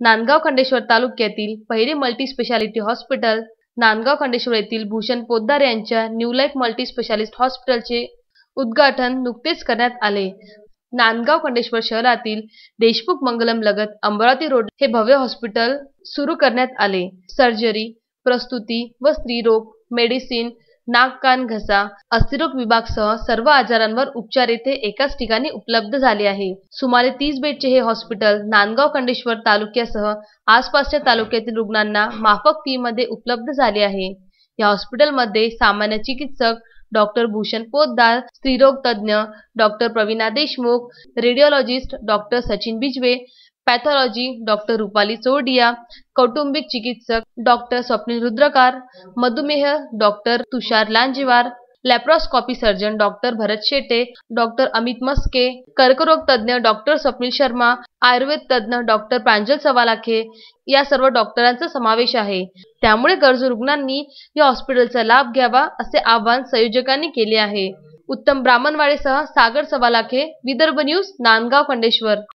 नांदगाव खंडेश्वर तालुक्यातील पहिले multi speciality hospital Nandgaon Khandeshwar येथील भूषण पोद्दार यांच्या न्यू लाईफ मल्टी स्पेशालिस्ट हॉस्पिटलचे उद्घाटन नुकतेच करण्यात आले। नांदगाव खंडेश्वर शहरातील देशमुख मंगलम लगत अमरावती रोड हे भव्य हॉस्पिटल सुरू करण्यात आले। सर्जरी, प्रसूती व स्त्रीरोग, मेडिसिन, नाक कान घसा, अस्थिरोग विभागासह सर्व आजारांवर उपचार येथे एकाच ठिकाणी उपलब्ध झाले आहे। सुमारे 30 बेडचे हे हॉस्पिटल नांदगाव खंडेश्वर तालुक्यासह आसपासच्या तालुक्यातील रुग्णांना माफक फी मध्ये उपलब्ध झाले आहे। या हॉस्पिटलमध्ये सामान्य चिकित्सक डॉक्टर भूषण पोद्दार, स्त्रीरोग तज्ञ doctor Pravina Deshmukh, radiologist doctor Sachin Bijwe, pathology doctor Rupali Chordia, कौटुंबिक चिकित्सक डॉक्टर स्वप्नील रुद्रकार, मधुमेह doctor Tushar Lanjewar, laparoscopy surgeon doctor Bharat Shete, doctor Amit Maske, कर्करोग तज्ञ डॉक्टर स्वप्नील शर्मा, आयुर्वेद तज्ञ डॉक्टर प्रांजल सवालाखे या सर्व डॉक्टरांचा समावेश आहे। त्यामुळे गरजू रुग्णांनी या हॉस्पिटलचा लाभ घ्यावा असे आवाहन संयोजकांनी केले आहे। उत्तम ब्राह्मणवाडेसह सागर सवालाखे, विदर्भ न्यूज, नांदगाव खंडेश्वर।